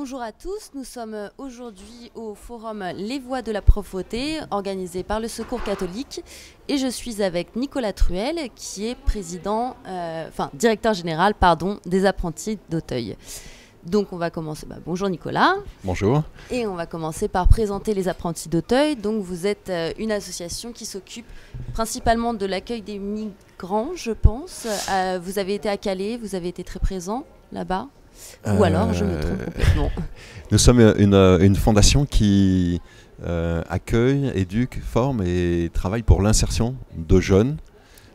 Bonjour à tous, nous sommes aujourd'hui au forum Les Voix de la Propreté, organisé par le Secours catholique, et je suis avec Nicolas Truel, qui est directeur général des apprentis d'Auteuil. Donc on va commencer, bonjour Nicolas. Bonjour. Et on va commencer par présenter les apprentis d'Auteuil. Donc vous êtes une association qui s'occupe principalement de l'accueil des migrants, je pense. Vous avez été à Calais, vous avez été très présent là-bas. Ou alors je me trompe complètement. Nous sommes une fondation qui accueille, éduque, forme et travaille pour l'insertion de jeunes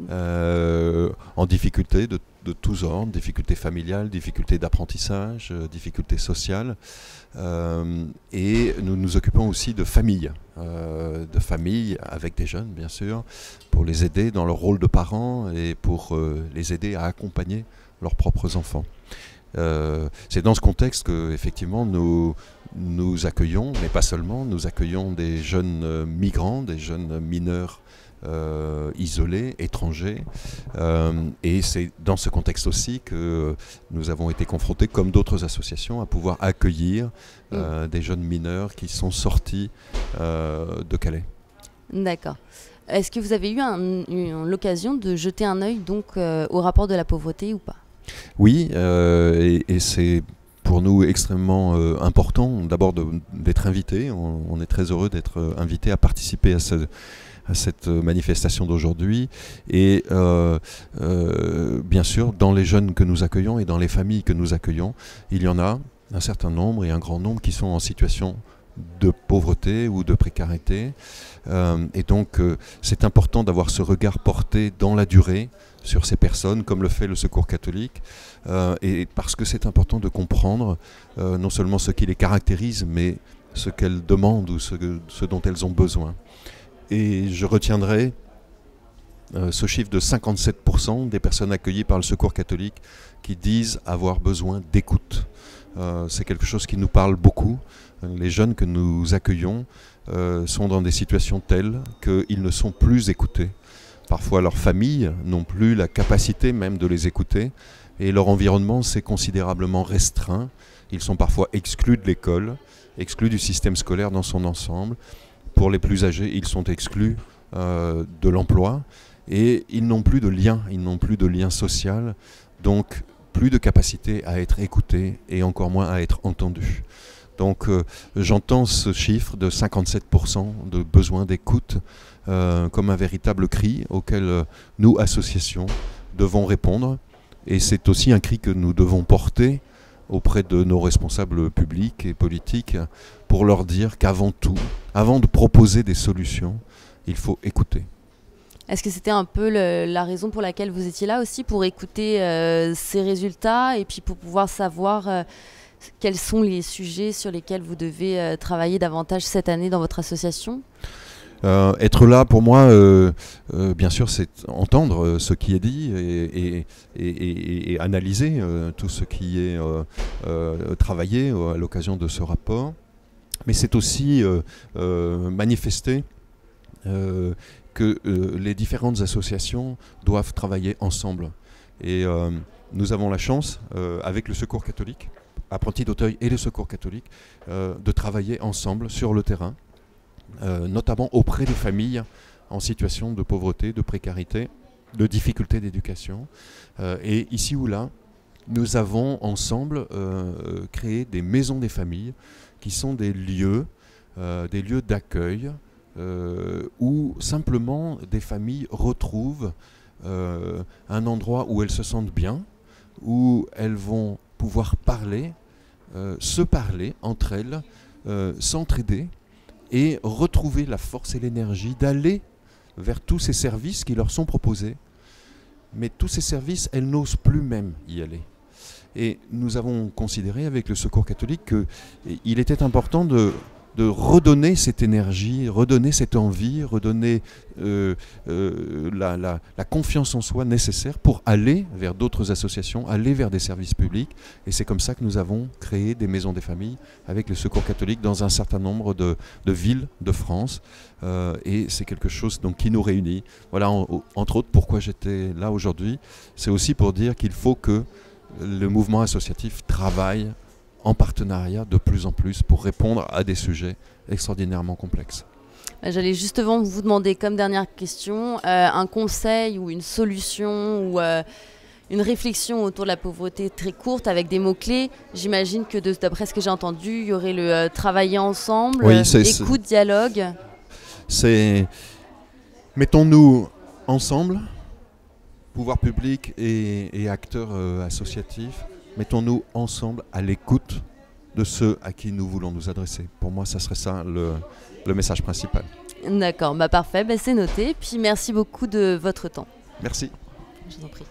en difficulté de tous ordres, difficultés familiales, difficultés d'apprentissage, difficultés sociales. Et nous nous occupons aussi de familles avec des jeunes bien sûr, pour les aider dans leur rôle de parents et pour les aider à accompagner leurs propres enfants. C'est dans ce contexte que effectivement nous accueillons, mais pas seulement, nous accueillons des jeunes migrants, des jeunes mineurs isolés, étrangers, et c'est dans ce contexte aussi que nous avons été confrontés, comme d'autres associations, à pouvoir accueillir des jeunes mineurs qui sont sortis de Calais. D'accord. Est-ce que vous avez eu l'occasion de jeter un œil donc au rapport de la pauvreté ou pas ? Oui, et c'est pour nous extrêmement important d'abord d'être invités. On est très heureux d'être invités à participer à cette manifestation d'aujourd'hui. Et bien sûr, dans les jeunes que nous accueillons et dans les familles que nous accueillons, il y en a un certain nombre et un grand nombre qui sont en situation de pauvreté ou de précarité. Et donc, c'est important d'avoir ce regard porté dans la durée sur ces personnes, comme le fait le Secours catholique, et parce que c'est important de comprendre non seulement ce qui les caractérise, mais ce qu'elles demandent ou ce dont elles ont besoin. Et je retiendrai ce chiffre de 57% des personnes accueillies par le Secours catholique qui disent avoir besoin d'écoute. C'est quelque chose qui nous parle beaucoup. Les jeunes que nous accueillons sont dans des situations telles qu'ils ne sont plus écoutés. Parfois leurs familles n'ont plus la capacité même de les écouter et leur environnement s'est considérablement restreint. Ils sont parfois exclus de l'école, exclus du système scolaire dans son ensemble. Pour les plus âgés, ils sont exclus de l'emploi et ils n'ont plus de lien, social, donc plus de capacité à être écoutés et encore moins à être entendus. Donc j'entends ce chiffre de 57% de besoin d'écoute comme un véritable cri auquel nous, associations, devons répondre. Et c'est aussi un cri que nous devons porter auprès de nos responsables publics et politiques pour leur dire qu'avant tout, avant de proposer des solutions, il faut écouter. Est-ce que c'était un peu la raison pour laquelle vous étiez là aussi, pour écouter ces résultats et puis pour pouvoir savoir quels sont les sujets sur lesquels vous devez travailler davantage cette année dans votre association ? Être là pour moi, bien sûr, c'est entendre ce qui est dit et analyser tout ce qui est travaillé à l'occasion de ce rapport. Mais c'est aussi manifester que les différentes associations doivent travailler ensemble. Et nous avons la chance, avec le Secours catholique, Apprentis d'Auteuil et le Secours catholique, de travailler ensemble sur le terrain, notamment auprès des familles en situation de pauvreté, de précarité, de difficulté d'éducation. Et ici ou là, nous avons ensemble créé des maisons des familles qui sont des lieux d'accueil où simplement des familles retrouvent un endroit où elles se sentent bien, où elles vont pouvoir parler, se parler entre elles, s'entraider et retrouver la force et l'énergie d'aller vers tous ces services qui leur sont proposés. Mais tous ces services, elles n'osent plus même y aller. Et nous avons considéré avec le Secours catholique qu'il était important de redonner cette énergie, redonner cette envie, redonner la confiance en soi nécessaire pour aller vers d'autres associations, aller vers des services publics. Et c'est comme ça que nous avons créé des maisons des familles avec le Secours catholique dans un certain nombre de villes de France. Et c'est quelque chose donc, qui nous réunit. Voilà, entre autres, pourquoi j'étais là aujourd'hui. C'est aussi pour dire qu'il faut que le mouvement associatif travaille en partenariat de plus en plus pour répondre à des sujets extraordinairement complexes. J'allais justement vous demander comme dernière question un conseil ou une solution ou une réflexion autour de la pauvreté très courte avec des mots-clés. J'imagine que d'après ce que j'ai entendu, il y aurait le travailler ensemble, oui, écoute, dialogue. Mettons-nous ensemble, pouvoir public et acteurs associatifs, mettons-nous ensemble à l'écoute de ceux à qui nous voulons nous adresser. Pour moi, ça serait ça le message principal. D'accord, parfait, c'est noté. Puis merci beaucoup de votre temps. Merci. Je vous en prie.